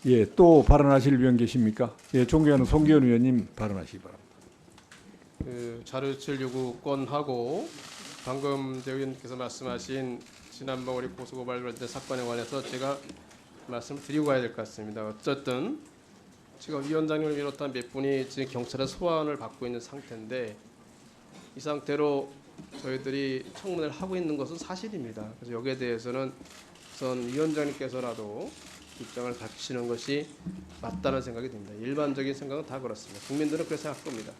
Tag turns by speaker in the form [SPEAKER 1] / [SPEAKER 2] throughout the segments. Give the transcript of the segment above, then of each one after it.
[SPEAKER 1] 예, 또 발언하실 의원 계십니까? 예, 존경하는 송기현 의원님 발언하시기 바랍니다.
[SPEAKER 2] 그 자료제출 요구권하고 방금 대 의원님께서 말씀하신 지난번 우리 고소고발 관련된 사건에 관해서 제가 말씀을 드리고 가야 될 것 같습니다. 어쨌든 지금 위원장님을 비롯한 몇 분이 지금 경찰의 소환을 받고 있는 상태인데 이 상태로 저희들이 청문회를 하고 있는 것은 사실입니다. 그래서 여기에 대해서는 우선 위원장님께서라도 입장을 밝히시는 것이 맞다는 생각이 듭니다. 일반적인 생각은 다 그렇습니다. 국민들은 그렇게 생각할 겁니다.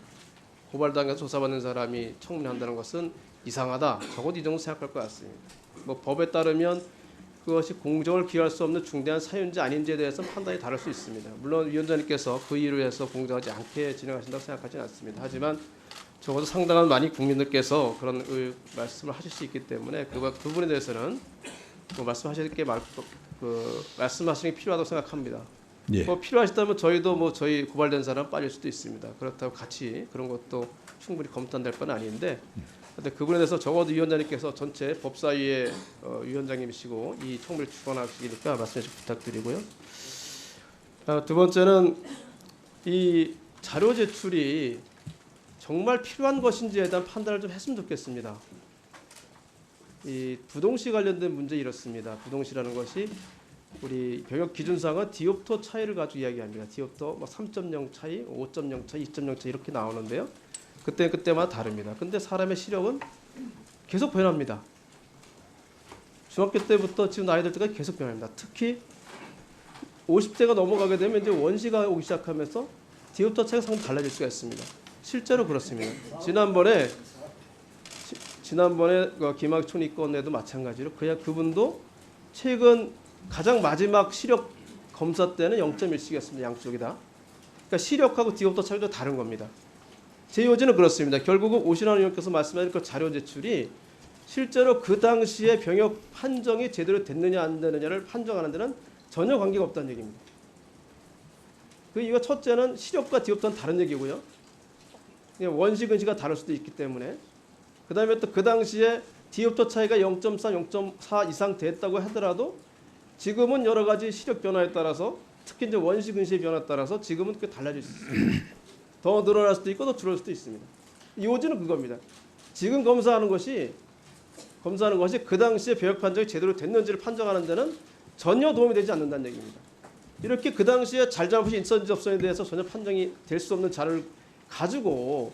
[SPEAKER 2] 고발당해서 조사받는 사람이 청문회한다는 것은 이상하다. 적어도 이 정도 생각할 것 같습니다. 뭐 법에 따르면 그것이 공정을 기할 수 없는 중대한 사유인지 아닌지에 대해서 판단이 다를 수 있습니다. 물론 위원장님께서 그 이유로 해서 공정하지 않게 진행하신다고 생각하지는 않습니다. 하지만 적어도 상당한 많이 국민들께서 그런 말씀을 하실 수 있기 때문에 그 부분에 대해서는 뭐 말씀하실 게 말씀하시는 게 필요하다고 생각합니다.
[SPEAKER 1] 예.
[SPEAKER 2] 뭐 필요하시다면 저희도 뭐 저희 고발된 사람 빠질 수도 있습니다. 그렇다고 같이 그런 것도 충분히 검토될 건 아닌데, 근데 그 부분에 대해서 적어도 위원장님께서 전체 법사위의 위원장님이시고 이 청문회 주관하시니까 말씀 좀 부탁드리고요. 두 번째는 이 자료 제출이 정말 필요한 것인지에 대한 판단을 좀 했으면 좋겠습니다. 이 부동시 관련된 문제 이렇습니다. 부동시라는 것이 우리 병역 기준상은 디옵터 차이를 가지고 이야기합니다. 디옵터 뭐 3.0 차이, 5.0 차이, 2.0 차이 이렇게 나오는데요. 그때마다 다릅니다. 근데 사람의 시력은 계속 변합니다. 중학교 때부터 지금 나이 들 때까지 계속 변합니다. 특히 50대가 넘어가게 되면 이제 원시가 오기 시작하면서 디옵터 차이가 상당히 달라질 수가 있습니다. 실제로 그렇습니다. 지난번에 김학촌 이건에도 마찬가지로 그분도 최근 가장 마지막 시력 검사 때는 0.1씩이었습니다. 양쪽이 다. 그러니까 시력하고 디옵터 차이도 다른 겁니다. 제 요지는 그렇습니다. 결국은 오신환 의원께서 말씀하신 그 자료 제출이 실제로 그 당시에 병역 판정이 제대로 됐느냐 안 되느냐를 판정하는 데는 전혀 관계가 없다는 얘기입니다. 그 이유가 첫째는 시력과 디옵터는 다른 얘기고요. 원시 근시가 다를 수도 있기 때문에 그 다음에 또 그 당시에 디옵터 차이가 0.3, 0.4 이상 됐다고 하더라도 지금은 여러 가지 시력 변화에 따라서 특히 이제 원시 근시의 변화에 따라서 지금은 꽤 달라질 수 있습니다. 더 늘어날 수도 있고 더 줄어들 수도 있습니다. 이 요지는 그겁니다. 지금 검사하는 것이 그 당시에 병역 판정이 제대로 됐는지를 판정하는 데는 전혀 도움이 되지 않는다는 얘기입니다. 이렇게 그 당시에 잘잘못이 있었는지 없었는지에 대해서 전혀 판정이 될 수 없는 자료를 가지고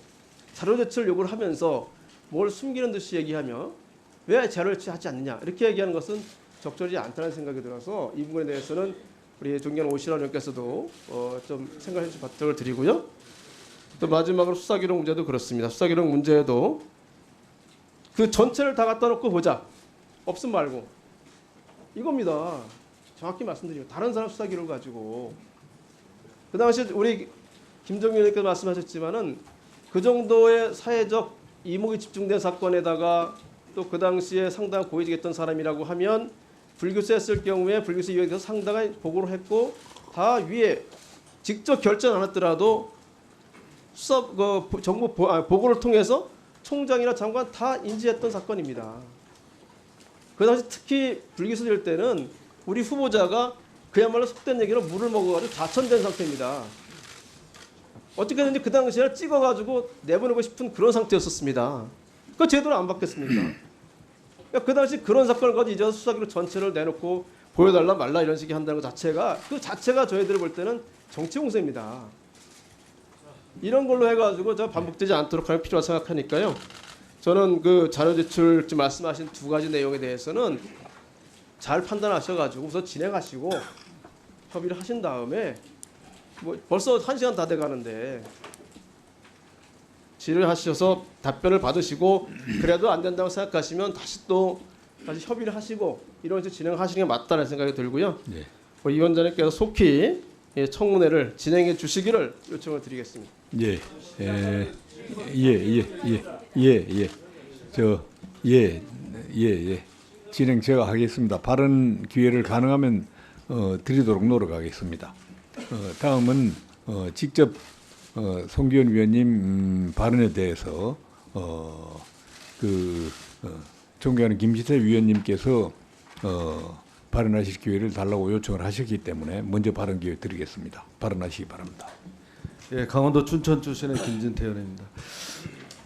[SPEAKER 2] 자료 제출 요구를 하면서 뭘 숨기는 듯이 얘기하며 왜 자료 제출하지 않느냐 이렇게 얘기하는 것은 적절하지 않다는 생각이 들어서 이 부분에 대해서는 우리 존경하는 오신환 의원께서도 좀 생각해 주실 부탁을 드리고요. 또 마지막으로 수사기록 문제도 그렇습니다. 수사기록 문제에도 그 전체를 다 갖다 놓고 보자. 없음 말고 이겁니다. 정확히 말씀드리면 다른 사람 수사기록을 가지고 그 당시 우리 김정민 의원께서 말씀하셨지만은 그 정도의 사회적 이목이 집중된 사건에다가 또 그 당시에 상당히 고위직했던 사람이라고 하면 불교수였을 경우에 불교수 이후에 대해서 상당히 보고를 했고 다 위에 직접 결정 안 했더라도 수사 정보 보고를 통해서 총장이나 장관 다 인지했던 사건입니다. 그 당시 특히 불기소될 때는 우리 후보자가 그야말로 속된 얘기로 물을 먹어가지고 좌천된 상태입니다. 어떻게든지 그 당시에 찍어가지고 내보내고 싶은 그런 상태였었습니다. 그 제대로 안 받겠습니까? 그러니까 그 당시 그런 사건을 가지고 이제 수사기록 전체를 내놓고 보여달라 말라 이런 식의 한다는 것 자체가 저희들이 볼 때는 정치 공세입니다. 이런 걸로 해가지고 저 반복되지 않도록 할 필요가 생각하니까요. 저는 그 자료 제출 지금 말씀하신 두 가지 내용에 대해서는 잘 판단하셔가지고 우선 진행하시고 협의를 하신 다음에 뭐 벌써 1시간 다 돼가는데 질의하셔서 답변을 받으시고 그래도 안 된다고 생각하시면 다시 협의를 하시고 이런 식으로 진행하시는 게 맞다는 생각이 들고요.
[SPEAKER 1] 네.
[SPEAKER 2] 우리 위원장님께서 속히 청문회를 진행해 주시기를 요청을 드리겠습니다.
[SPEAKER 1] 예. 진행 제가 하겠습니다. 발언 기회를 가능하면 드리도록 노력하겠습니다. 다음은 직접 송기현 위원님 발언에 대해서 존경하는 김지태 위원님께서 발언하실 기회를 달라고 요청을 하셨기 때문에 먼저 발언 기회 드리겠습니다. 발언하시기 바랍니다.
[SPEAKER 3] 예, 강원도 춘천 출신의 김진태 의원입니다.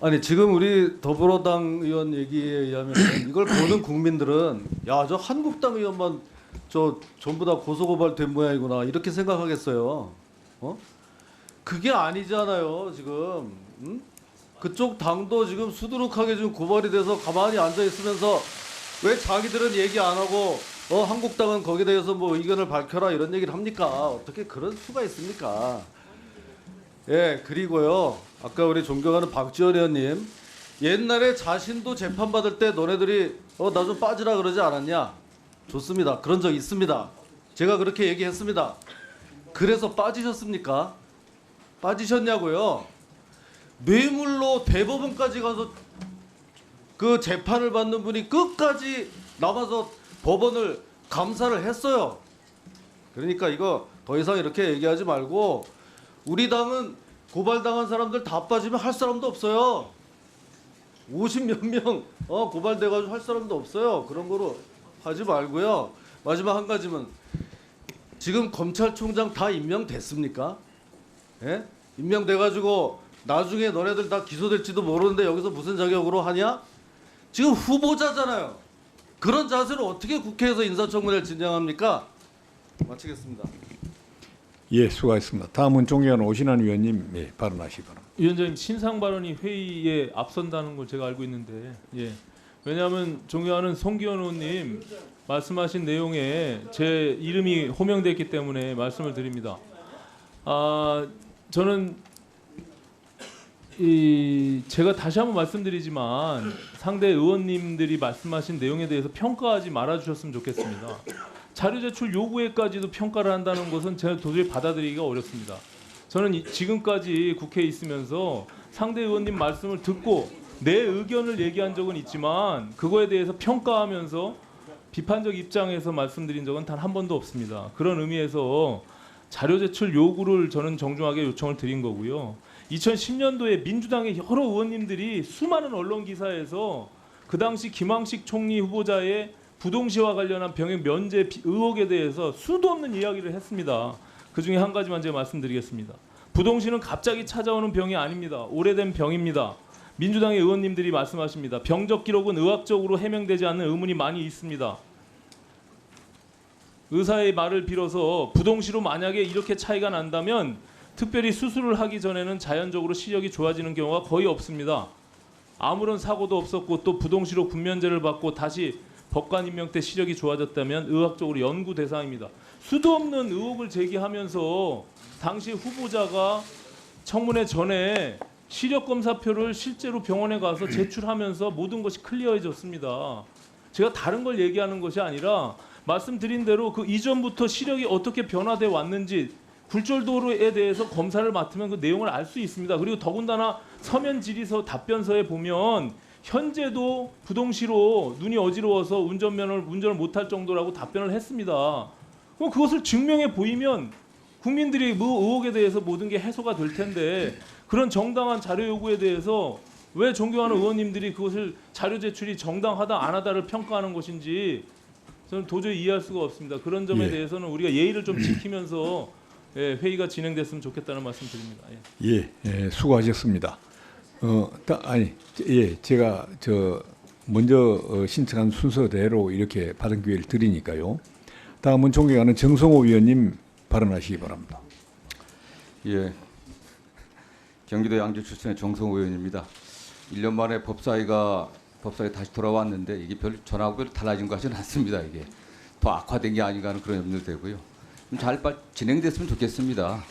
[SPEAKER 3] 아니 지금 우리 더불어당 의원 얘기에 의하면 이걸 보는 국민들은 야 저 한국당 의원만 저 전부 다 고소고발 된 모양이구나 이렇게 생각하겠어요. 어? 그게 아니잖아요 지금. 응? 그쪽 당도 지금 수두룩하게 지금 고발이 돼서 가만히 앉아 있으면서 왜 자기들은 얘기 안 하고 한국당은 거기에 대해서 뭐 의견을 밝혀라 이런 얘기를 합니까? 어떻게 그럴 수가 있습니까? 예, 그리고요. 아까 우리 존경하는 박지원 의원님 옛날에 자신도 재판받을 때 너네들이 나 좀 빠지라 그러지 않았냐? 좋습니다. 그런 적 있습니다. 제가 그렇게 얘기했습니다. 그래서 빠지셨습니까? 빠지셨냐고요? 뇌물로 대법원까지 가서 그 재판을 받는 분이 끝까지 남아서 법원을 감사를 했어요. 그러니까 이거 더 이상 이렇게 얘기하지 말고 우리 당은 고발당한 사람들 다 빠지면 할 사람도 없어요. 50몇 명 고발돼가지고 할 사람도 없어요. 그런 거로 하지 말고요. 마지막 한 가지만 지금 검찰총장 다 임명됐습니까? 예? 임명돼가지고 나중에 너네들 다 기소될지도 모르는데 여기서 무슨 자격으로 하냐? 지금 후보자잖아요. 그런 자세로 어떻게 국회에서 인사청문회를 진행합니까? 마치겠습니다.
[SPEAKER 1] 예, 수고하셨습니다. 다음은 존경하는 오신환 위원님 발언하시기 바랍니다.
[SPEAKER 4] 위원장님 신상 발언이 회의에 앞선다는 걸 제가 알고 있는데 왜냐하면 존경하는 송기현 의원님 말씀하신 내용에 제 이름이 호명됐기 때문에 말씀을 드립니다. 저는 제가 다시 한번 말씀드리지만 상대 의원님들이 말씀하신 내용에 대해서 평가하지 말아주셨으면 좋겠습니다. 자료 제출 요구에까지도 평가를 한다는 것은 제가 도저히 받아들이기가 어렵습니다. 저는 지금까지 국회에 있으면서 상대 의원님 말씀을 듣고 내 의견을 얘기한 적은 있지만 그거에 대해서 평가하면서 비판적 입장에서 말씀드린 적은 단 한 번도 없습니다. 그런 의미에서 자료 제출 요구를 저는 정중하게 요청을 드린 거고요. 2010년도에 민주당의 여러 의원님들이 수많은 언론 기사에서 그 당시 김황식 총리 후보자의 부동시와 관련한 병역 면제 의혹에 대해서 수도 없는 이야기를 했습니다. 그중에 한 가지만 제가 말씀드리겠습니다. 부동시는 갑자기 찾아오는 병이 아닙니다. 오래된 병입니다. 민주당의 의원님들이 말씀하십니다. 병적 기록은 의학적으로 해명되지 않는 의문이 많이 있습니다. 의사의 말을 빌어서 부동시로 만약에 이렇게 차이가 난다면 특별히 수술을 하기 전에는 자연적으로 시력이 좋아지는 경우가 거의 없습니다. 아무런 사고도 없었고 또 부동시로 군면제를 받고 다시 법관 임명 때 시력이 좋아졌다면 의학적으로 연구 대상입니다. 수도 없는 의혹을 제기하면서 당시 후보자가 청문회 전에 시력 검사표를 실제로 병원에 가서 제출하면서 모든 것이 클리어해졌습니다. 제가 다른 걸 얘기하는 것이 아니라 말씀드린 대로 그 이전부터 시력이 어떻게 변화돼 왔는지 굴절도로에 대해서 검사를 맡으면 그 내용을 알 수 있습니다. 그리고 더군다나 서면 질의서 답변서에 보면 현재도 부동시로 눈이 어지러워서 운전을 못할 정도라고 답변을 했습니다. 그럼 그것을 증명해 보이면 국민들이 그 의혹에 대해서 모든 게 해소가 될 텐데 그런 정당한 자료 요구에 대해서 왜 존경하는 의원님들이 그것을 자료 제출이 정당하다 안 하다를 평가하는 것인지 저는 도저히 이해할 수가 없습니다. 그런 점에 대해서는 우리가 예의를 좀 지키면서 회의가 진행됐으면 좋겠다는 말씀 드립니다.
[SPEAKER 1] 수고하셨습니다. 제가 먼저 신청한 순서대로 이렇게 발언 기회를 드리니까요. 다음은 존경하는 정성호 위원님 발언하시기 바랍니다.
[SPEAKER 5] 예, 경기도 양주 출신의 정성호 의원입니다. 1년 만에 법사위에 다시 돌아왔는데 이게 별 전하고 별 달라진 것 같지는 않습니다. 이게 더 악화된 게 아닌가 하는 그런 염려도 되고요. 잘 진행됐으면 좋겠습니다.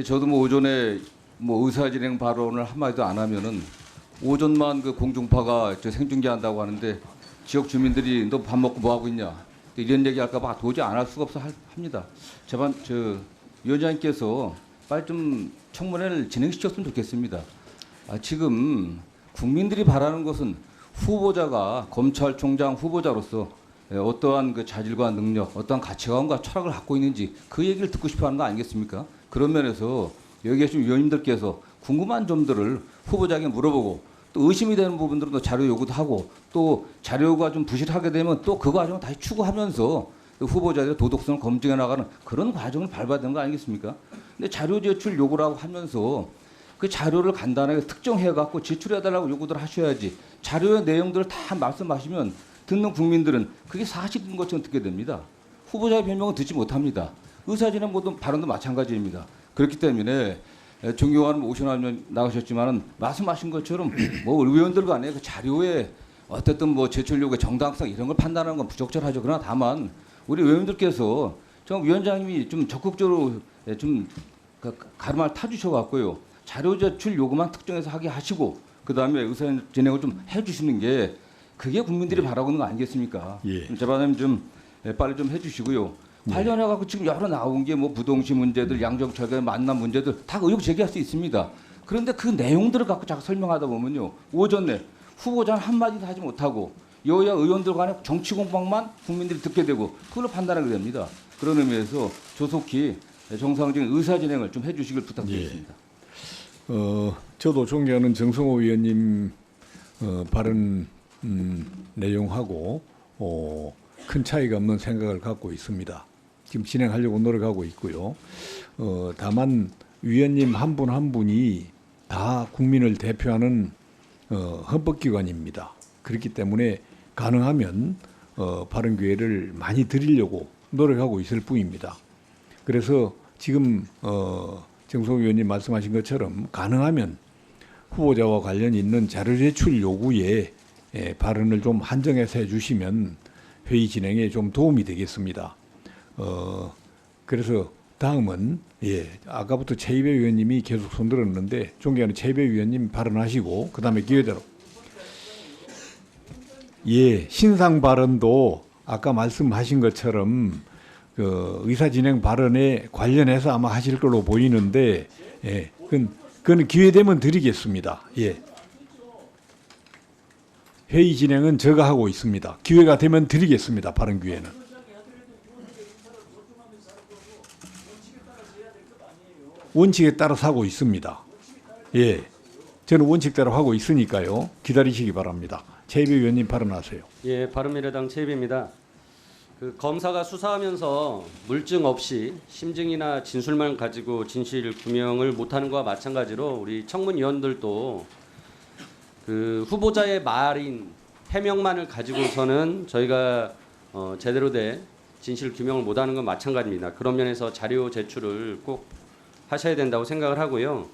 [SPEAKER 5] 저도 오전에 의사 진행 발언을 한마디도 안 하면은 오전만 그 공중파가 생중계한다고 하는데 지역 주민들이 너 밥 먹고 뭐 하고 있냐 이런 얘기할까봐 도저히 안 할 수가 없어 합니다. 제발 위원장님께서 빨리 좀 청문회를 진행시켰으면 좋겠습니다. 지금 국민들이 바라는 것은 후보자가 검찰총장 후보자로서 어떠한 그 자질과 능력, 어떠한 가치관과 철학을 갖고 있는지 그 얘기를 듣고 싶어하는 거 아니겠습니까? 그런 면에서 여기 계신 위원님들께서 궁금한 점들을 후보자에게 물어보고 또 의심이 되는 부분들은 또 자료 요구도 하고 또 자료가 좀 부실하게 되면 또 그 과정을 다시 추구하면서 후보자들의 도덕성을 검증해 나가는 그런 과정을 밟아야 되는 거 아니겠습니까? 근데 자료 제출 요구라고 하면서 그 자료를 간단하게 특정해 갖고 제출해 달라고 요구들 하셔야지. 자료의 내용들을 다 말씀하시면 듣는 국민들은 그게 사실인 것처럼 듣게 됩니다. 후보자의 변명은 듣지 못합니다. 의사진행 모든 발언도 마찬가지입니다. 그렇기 때문에 존경하는 오신환 나가셨지만은 말씀하신 것처럼 뭐 의원들 간에 그 자료에 어쨌든 뭐 제출 요구의 정당성 이런 걸 판단하는 건 부적절하죠. 그러나 다만 우리 의원들께서 좀 위원장님이 좀 적극적으로 좀 가르마를 타주셔 갖고요. 자료 제출 요구만 특정해서 하게 하시고 그다음에 의사 진행을 좀 해주시는 게 그게 국민들이 바라고 있는 거 아니겠습니까?
[SPEAKER 1] 예.
[SPEAKER 5] 제발님 좀 빨리 좀 해주시고요. 관련해 갖고 지금 여러 나온 게 뭐 부동시 문제들, 양정철과의 만남 문제들 다 의혹 제기할 수 있습니다. 그런데 그 내용들을 갖고 자꾸 설명하다 보면요, 오전에 후보자는 한 마디도 하지 못하고 여야 의원들 간의 정치 공방만 국민들이 듣게 되고 그걸로 판단하게 됩니다. 그런 의미에서 조속히 정상적인 의사 진행을 좀 해주시길 부탁드리겠습니다.
[SPEAKER 1] 저도 존경하는 정성호 의원님 발언 내용하고 큰 차이가 없는 생각을 갖고 있습니다. 지금 진행하려고 노력하고 있고요. 다만 위원님 한 분 한 분이 다 국민을 대표하는 헌법기관입니다. 그렇기 때문에 가능하면 발언 기회를 많이 드리려고 노력하고 있을 뿐입니다. 그래서 지금 정성호 의원님 말씀하신 것처럼 가능하면 후보자와 관련 있는 자료 제출 요구에 발언을 좀 한정해서 해주시면 회의 진행에 좀 도움이 되겠습니다. 그래서 다음은 아까부터 최이배 의원님이 계속 손들었는데 존경하는 최이배 의원님 발언하시고 그다음에 기회대로 신상 발언도 아까 말씀하신 것처럼 그 의사 진행 발언에 관련해서 아마 하실 걸로 보이는데 그건 기회 되면 드리겠습니다. 회의 진행은 제가 하고 있습니다. 기회가 되면 드리겠습니다. 발언 기회는. 원칙에 따라서 하고 있습니다. 저는 원칙대로 하고 있으니까요. 기다리시기 바랍니다. 최이배 의원님 발언하세요.
[SPEAKER 6] 바른미래당 최이배입니다. 그 검사가 수사하면서 물증 없이 심증이나 진술만 가지고 진실 규명을 못하는 것과 마찬가지로 우리 청문위원들도 그 후보자의 말인 해명만을 가지고서는 저희가 제대로 된 진실 규명을 못하는 건 마찬가지입니다. 그런 면에서 자료 제출을 꼭 하셔야 된다고 생각을 하고요.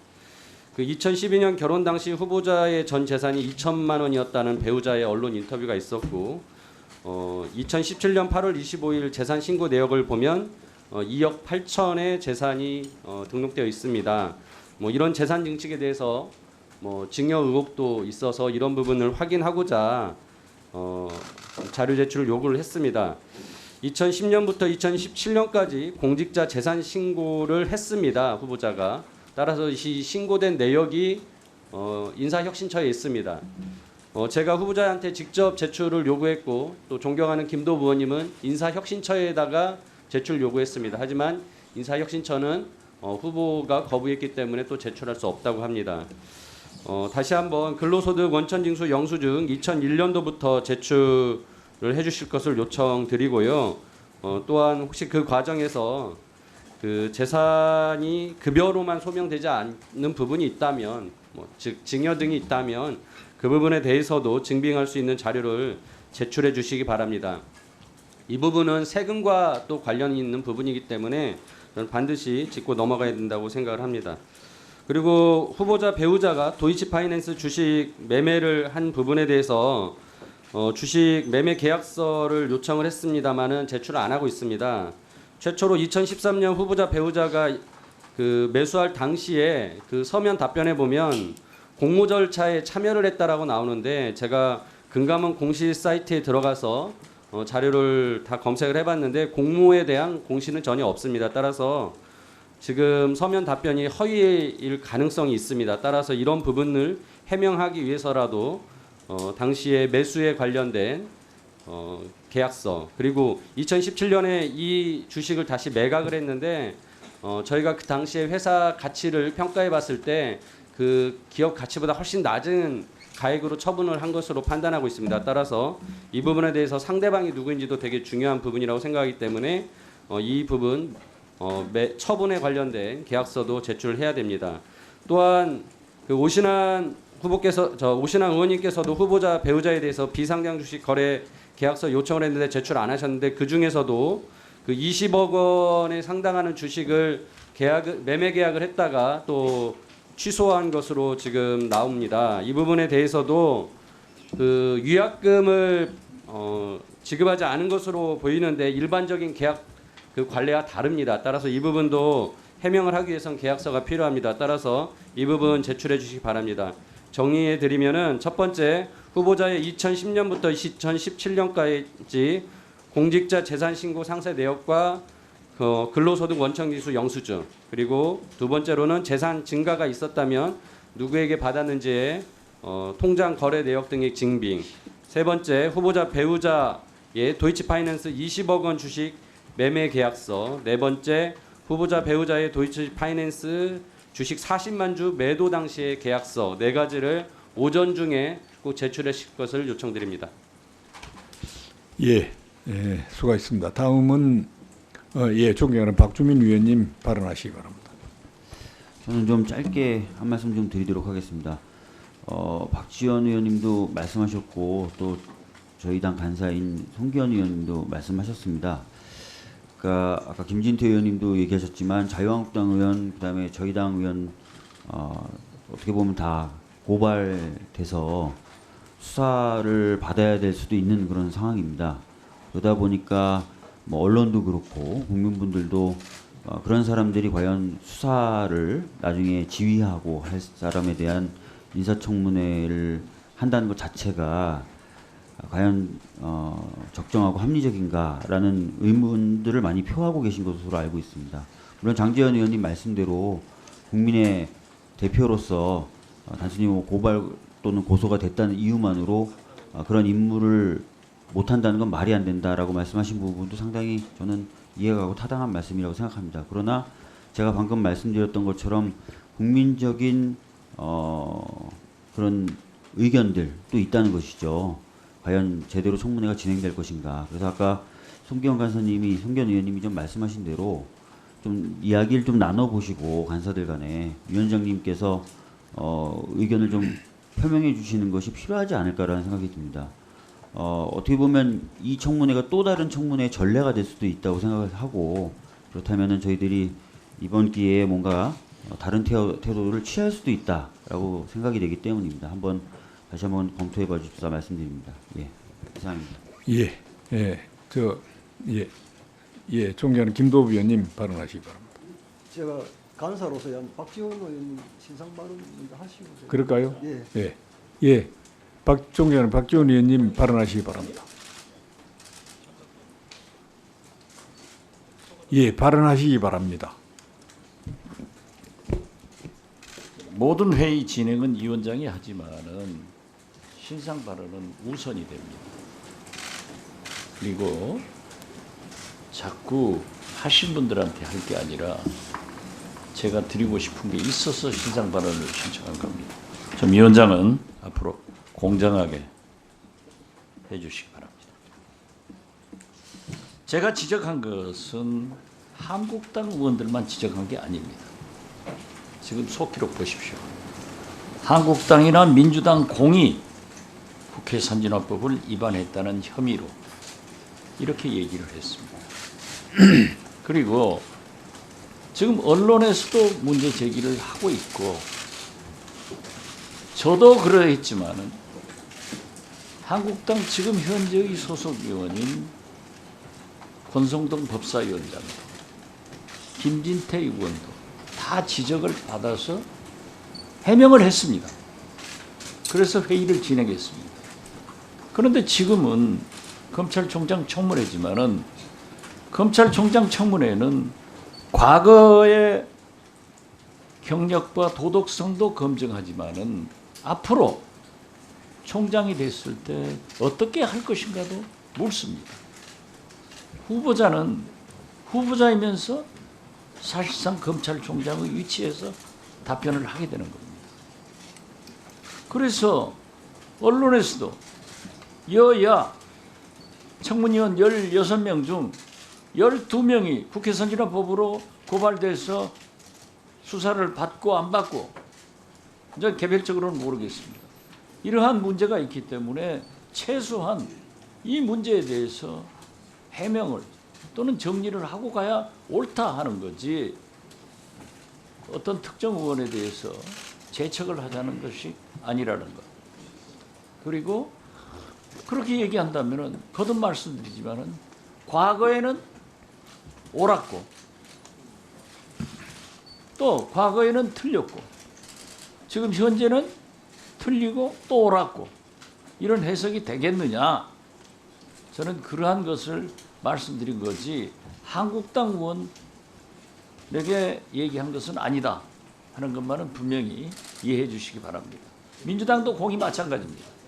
[SPEAKER 6] 그 2012년 결혼 당시 후보자의 전 재산이 2천만 원이었다는 배우자의 언론 인터뷰가 있었고 2017년 8월 25일 재산 신고 내역을 보면 2억 8천의 재산이 등록되어 있습니다. 뭐 이런 재산 증식에 대해서 뭐 증여 의혹도 있어서 이런 부분을 확인하고자 자료 제출을 요구를 했습니다. 2010년부터 2017년까지 공직자 재산 신고를 했습니다. 후보자가. 따라서 이 신고된 내역이 인사혁신처에 있습니다. 제가 후보자한테 직접 제출을 요구했고 또 존경하는 김도부 의원님은 인사혁신처에다가 제출 요구했습니다. 하지만 인사혁신처는 후보가 거부했기 때문에 또 제출할 수 없다고 합니다. 다시 한번 근로소득 원천징수 영수증 2001년도부터 제출을 해주실 것을 요청드리고요. 또한 혹시 그 과정에서 그 재산이 급여로만 소명되지 않는 부분이 있다면, 즉 증여 등이 있다면 그 부분에 대해서도 증빙할 수 있는 자료를 제출해 주시기 바랍니다. 이 부분은 세금과 또 관련이 있는 부분이기 때문에 저는 반드시 짚고 넘어가야 된다고 생각을 합니다. 그리고 후보자 배우자가 도이치파이낸스 주식 매매를 한 부분에 대해서 주식 매매 계약서를 요청을 했습니다마는 제출을 안 하고 있습니다. 최초로 2013년 후보자 배우자가 그 매수할 당시에 그 서면 답변에 보면 공모 절차에 참여를 했다라고 나오는데 제가 금감원 공시 사이트에 들어가서 자료를 다 검색을 해봤는데 공모에 대한 공시는 전혀 없습니다. 따라서 지금 서면 답변이 허위일 가능성이 있습니다. 따라서 이런 부분을 해명하기 위해서라도 당시에 매수에 관련된 계약서 그리고 2017년에 이 주식을 다시 매각을 했는데 저희가 그 당시에 회사 가치를 평가해 봤을 때 그 기업 가치보다 훨씬 낮은 가액으로 처분을 한 것으로 판단하고 있습니다. 따라서 이 부분에 대해서 상대방이 누구인지도 되게 중요한 부분이라고 생각하기 때문에 이 부분 처분에 관련된 계약서도 제출해야 됩니다. 또한 그 오신환 의원님께서도 후보자 배우자에 대해서 비상장 주식 거래 계약서 요청을 했는데 제출 안 하셨는데 그 중에서도 그 20억 원에 상당하는 주식을 매매 계약을 했다가 또 취소한 것으로 지금 나옵니다. 이 부분에 대해서도 그 위약금을 지급하지 않은 것으로 보이는데 일반적인 계약 그 관례와 다릅니다. 따라서 이 부분도 해명을 하기 위해서는 계약서가 필요합니다. 따라서 이 부분 제출해 주시기 바랍니다. 정리해 드리면은 첫 번째, 후보자의 2010년부터 2017년까지 공직자 재산 신고 상세 내역과 근로소득 원청지수 영수증, 그리고 두 번째로는 재산 증가가 있었다면 누구에게 받았는지의 통장 거래 내역 등의 증빙, 세 번째, 후보자 배우자의 도이치파이낸스 20억 원 주식 매매 계약서, 네 번째, 후보자 배우자의 도이치파이낸스 주식 40만 주 매도 당시의 계약서, 네 가지를 오전 중에 꼭 제출하실 것을 요청드립니다.
[SPEAKER 1] 예, 수고하셨습니다. 다음은 존경하는 박주민 위원님 발언하시기 바랍니다.
[SPEAKER 7] 저는 좀 짧게 한 말씀 좀 드리도록 하겠습니다. 박지원 의원님도 말씀하셨고 또 저희 당 간사인 송기현 의원님도 말씀하셨습니다. 그러니까 아까 김진태 의원님도 얘기하셨지만 자유한국당 의원, 그다음에 저희 당 의원 어떻게 보면 다 고발돼서 수사를 받아야 될 수도 있는 그런 상황입니다. 그러다 보니까 뭐 언론도 그렇고 국민분들도 그런 사람들이 과연 수사를 나중에 지휘하고 할 사람에 대한 인사청문회를 한다는 것 자체가 과연 적정하고 합리적인가라는 의문들을 많이 표하고 계신 것으로 알고 있습니다. 물론 장제원 의원님 말씀대로 국민의 대표로서 단순히 뭐 고발 또는 고소가 됐다는 이유만으로 그런 임무를 못한다는 건 말이 안 된다라고 말씀하신 부분도 상당히 저는 이해가 가고 타당한 말씀이라고 생각합니다. 그러나 제가 방금 말씀드렸던 것처럼 국민적인 그런 의견들도 있다는 것이죠. 과연 제대로 청문회가 진행될 것인가. 그래서 아까 송기현 의원님이 좀 말씀하신 대로 좀 이야기를 좀 나눠보시고 간사들 간에 위원장님께서 의견을 좀 표명해 주시는 것이 필요하지 않을까라는 생각이 듭니다. 어떻게 보면 이 청문회가 또 다른 청문회의 전례가 될 수도 있다고 생각을 하고, 그렇다면은 저희들이 이번 기회에 뭔가 다른 태도를 취할 수도 있다라고 생각이 되기 때문입니다. 다시 한번 검토해 봐 주십사 말씀드립니다. 예, 이상입니다.
[SPEAKER 1] 존경하는 김도우 위원님 발언하시기 바랍니다.
[SPEAKER 8] 제가 간사로서 박지원 의원님 신상 발언 먼저 하시고
[SPEAKER 1] 그럴까요?
[SPEAKER 8] 예.
[SPEAKER 1] 존경하는 박지원 의원님 발언하시기 바랍니다. 발언하시기 바랍니다.
[SPEAKER 9] 모든 회의 진행은 위원장이 하지만은 신상 발언은 우선이 됩니다. 그리고 자꾸 하신 분들한테 할 게 아니라 제가 드리고 싶은 게 있어서 신상 발언을 신청한 겁니다. 좀 위원장은 앞으로 공정하게 해주시기 바랍니다. 제가 지적한 것은 한국당 의원들만 지적한 게 아닙니다. 지금 속기록 보십시오. 한국당이나 민주당 공이 국회 선진화법을 위반했다는 혐의로 이렇게 얘기를 했습니다. 그리고 지금 언론에서도 문제 제기를 하고 있고 저도 그러했지만은 한국당 지금 현재의 소속 의원인 권성동 법사위원장도 김진태 의원도 다 지적을 받아서 해명을 했습니다. 그래서 회의를 진행했습니다. 그런데 지금은 검찰총장 청문회지만은 검찰총장 청문회는 과거의 경력과 도덕성도 검증하지만은 앞으로 총장이 됐을 때 어떻게 할 것인가도 묻습니다. 후보자는 후보자이면서 사실상 검찰총장의 위치에서 답변을 하게 되는 겁니다. 그래서 언론에서도 여야 청문위원 16명 중 12명이 국회 선진화법으로 고발돼서 수사를 받고 안 받고 이제 개별적으로는 모르겠습니다. 이러한 문제가 있기 때문에 최소한 이 문제에 대해서 해명을 또는 정리를 하고 가야 옳다 하는 거지 어떤 특정 의원에 대해서 재척을 하자는 것이 아니라는 것. 그리고 그렇게 얘기한다면은 거듭 말씀드리지만은 과거에는 옳았고 또 과거에는 틀렸고 지금 현재는 틀리고 또 옳았고 이런 해석이 되겠느냐? 저는 그러한 것을 말씀드린 거지 한국당 의원에게 얘기한 것은 아니다 하는 것만은 분명히 이해해 주시기 바랍니다. 민주당도 공이 마찬가지입니다.